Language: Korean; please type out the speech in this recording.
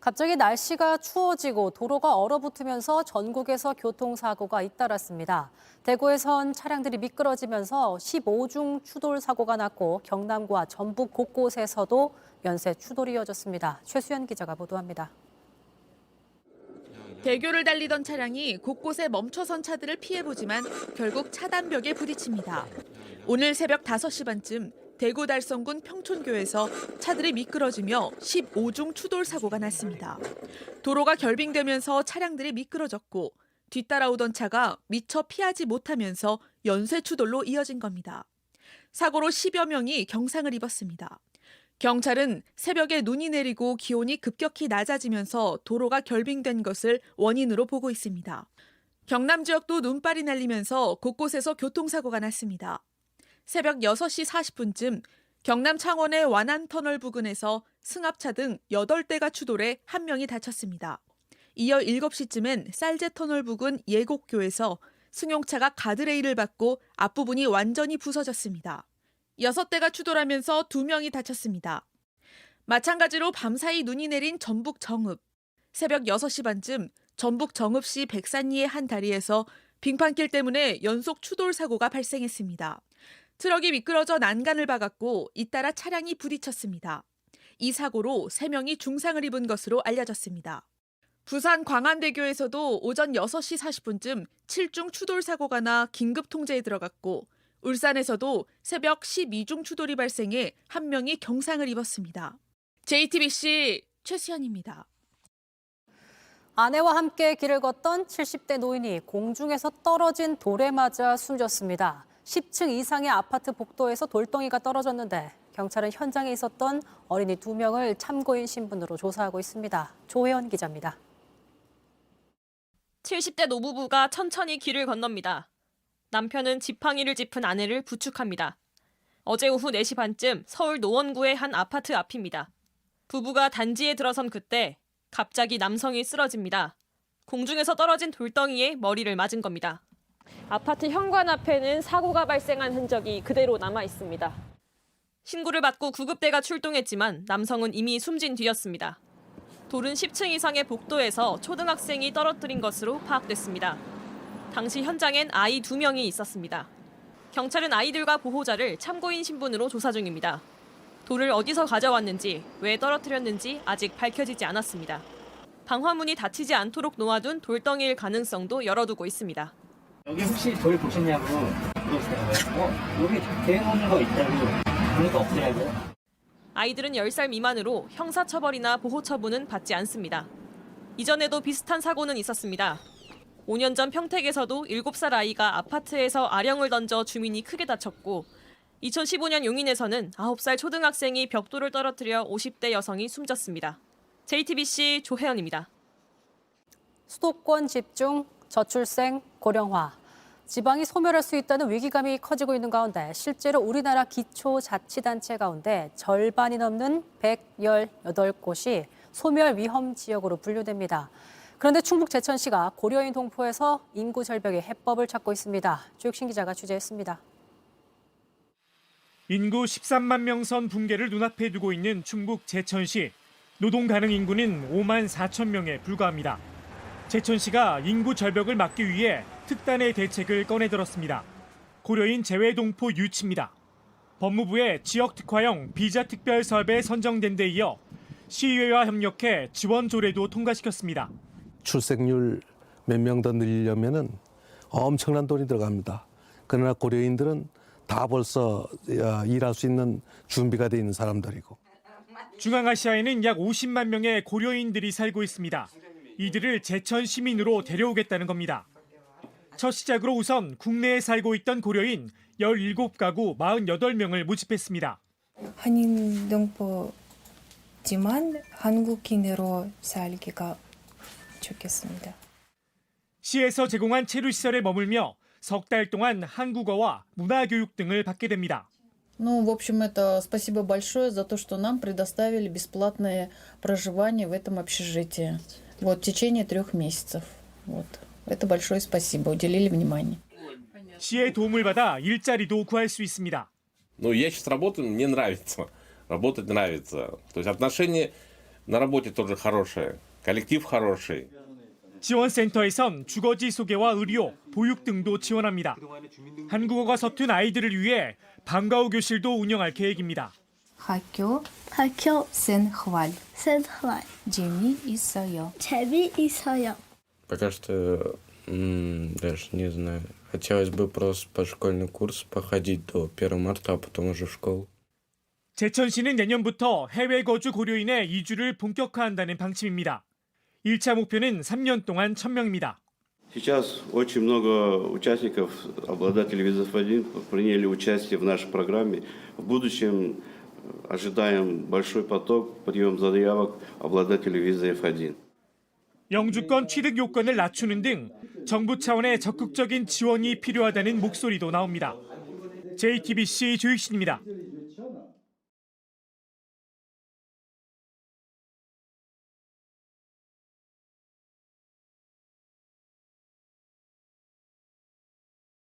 갑자기 날씨가 추워지고 도로가 얼어붙으면서 전국에서 교통사고가 잇따랐습니다. 대구에선 차량들이 미끄러지면서 15중 추돌 사고가 났고 경남과 전북 곳곳에서도 연쇄 추돌이 이어졌습니다. 최수연 기자가 보도합니다. 대교를 달리던 차량이 곳곳에 멈춰선 차들을 피해보지만 결국 차단벽에 부딪힙니다. 오늘 새벽 5시 반쯤 대구 달성군 평촌교에서 차들이 미끄러지며 15중 추돌 사고가 났습니다. 도로가 결빙되면서 차량들이 미끄러졌고 뒤따라오던 차가 미처 피하지 못하면서 연쇄 추돌로 이어진 겁니다. 사고로 10여 명이 경상을 입었습니다. 경찰은 새벽에 눈이 내리고 기온이 급격히 낮아지면서 도로가 결빙된 것을 원인으로 보고 있습니다. 경남 지역도 눈발이 날리면서 곳곳에서 교통사고가 났습니다. 새벽 6시 40분쯤 경남 창원의 완안터널 부근에서 승합차 등 8대가 추돌해 1명이 다쳤습니다. 이어 7시쯤엔 쌀제터널 부근 예곡교에서 승용차가 가드레일을 받고 앞부분이 완전히 부서졌습니다. 6대가 추돌하면서 2명이 다쳤습니다. 마찬가지로 밤사이 눈이 내린 전북 정읍. 새벽 6시 반쯤 전북 정읍시 백산리의 한 다리에서 빙판길 때문에 연속 추돌 사고가 발생했습니다. 트럭이 미끄러져 난간을 박았고 잇따라 차량이 부딪혔습니다. 이 사고로 3명이 중상을 입은 것으로 알려졌습니다. 부산 광안대교에서도 오전 6시 40분쯤 7중 추돌 사고가 나 긴급 통제에 들어갔고 울산에서도 새벽 12중 추돌이 발생해 1명이 경상을 입었습니다. JTBC 최수연입니다. 아내와 함께 길을 걷던 70대 노인이 공중에서 떨어진 돌에 맞아 숨졌습니다. 10층 이상의 아파트 복도에서 돌덩이가 떨어졌는데 경찰은 현장에 있었던 어린이 2명을 참고인 신분으로 조사하고 있습니다. 조혜연 기자입니다. 70대 노부부가 천천히 길을 건넙니다. 남편은 지팡이를 짚은 아내를 부축합니다. 어제 오후 4시 반쯤 서울 노원구의 한 아파트 앞입니다. 부부가 단지에 들어선 그때 갑자기 남성이 쓰러집니다. 공중에서 떨어진 돌덩이에 머리를 맞은 겁니다. 아파트 현관 앞에는 사고가 발생한 흔적이 그대로 남아 있습니다. 신고를 받고 구급대가 출동했지만 남성은 이미 숨진 뒤였습니다. 돌은 10층 이상의 복도에서 초등학생이 떨어뜨린 것으로 파악됐습니다. 당시 현장엔 아이 2명이 있었습니다. 경찰은 아이들과 보호자를 참고인 신분으로 조사 중입니다. 돌을 어디서 가져왔는지, 왜 떨어뜨렸는지 아직 밝혀지지 않았습니다. 방화문이 닫히지 않도록 놓아둔 돌덩이일 가능성도 열어두고 있습니다. 여기 혹시 돌 보셨냐고 물어보세요. 여기 대놓는 거 있다고 그런 거 없더라고요. 아이들은 10살 미만으로 형사처벌이나 보호처분은 받지 않습니다. 이전에도 비슷한 사고는 있었습니다. 5년 전 평택에서도 7살 아이가 아파트에서 아령을 던져 주민이 크게 다쳤고 2015년 용인에서는 9살 초등학생이 벽돌을 떨어뜨려 50대 여성이 숨졌습니다. JTBC 조혜연입니다. 수도권 집중, 저출생, 고령화. 지방이 소멸할 수 있다는 위기감이 커지고 있는 가운데 실제로 우리나라 기초자치단체 가운데 절반이 넘는 118곳이 소멸 위험 지역으로 분류됩니다. 그런데 충북 제천시가 고려인 동포에서 인구 절벽의 해법을 찾고 있습니다. 주육신 기자가 취재했습니다. 인구 13만 명 선 붕괴를 눈앞에 두고 있는 충북 제천시. 노동 가능 인구는 5만 4천 명에 불과합니다. 제천시가 인구 절벽을 막기 위해 특단의 대책을 꺼내들었습니다. 고려인 재외동포 유치입니다. 법무부의 지역특화형 비자특별 사업에 선정된 데 이어 시의회와 협력해 지원 조례도 통과시켰습니다. 출생률 몇 명 더 늘리려면 엄청난 돈이 들어갑니다. 그러나 고려인들은 다 벌써 일할 수 있는 준비가 돼 있는 사람들이고. 중앙아시아에는 약 50만 명의 고려인들이 살고 있습니다. 이들을 제천 시민으로 데려오겠다는 겁니다. 첫 시작으로 우선 국내에 살고 있던 고려인 17가구 48명을 모집했습니다. 한인 동포지만 한국인으로 살기가 좋겠습니다. 시에서 제공한 체류시설에 머물며 석 달 동안 한국어와 문화교육 등을 받게 됩니다. Ну, в общем, это спасибо большое за то, что нам предоставили бесплатное проживание в этом общежитии. Вот, в течение 3 месяцев. Вот. Это большое спасибо, уделили внимание. 시의 도움을 받아 일자리도 구할 수 있습니다. Ну, я сейчас работаю, мне нравится. Работать нравится. То есть отношения На работе тоже хорошая, коллектив хороший. 지원센터에선 주거지 소개와 의료, 보육 등도 지원합니다. 한국어가 서툰 아이들을 위해 방과후 교실도 운영할 계획입니다. 학교 학교 생활 생활 재미있어요. 재미있어요. Пока что даже не знаю. Хотелось бы просто по школьный курс походить до 1 марта, а потом уже в школу. 제천 씨는 내년부터 해외 거주 고려인의 이주를 본격화한다는 방침입니다. 1차 목표는 3년 동안 1,000명입니다. Сейчас очень много участников, обладателей визов 1, приняли участие в нашей программе. В будущем ожидаем большой поток, прием заявок обладателей визы F1. 영주권 취득 요건을 낮추는 등 정부 차원의 적극적인 지원이 필요하다는 목소리도 나옵니다. JTBC 조익신입니다.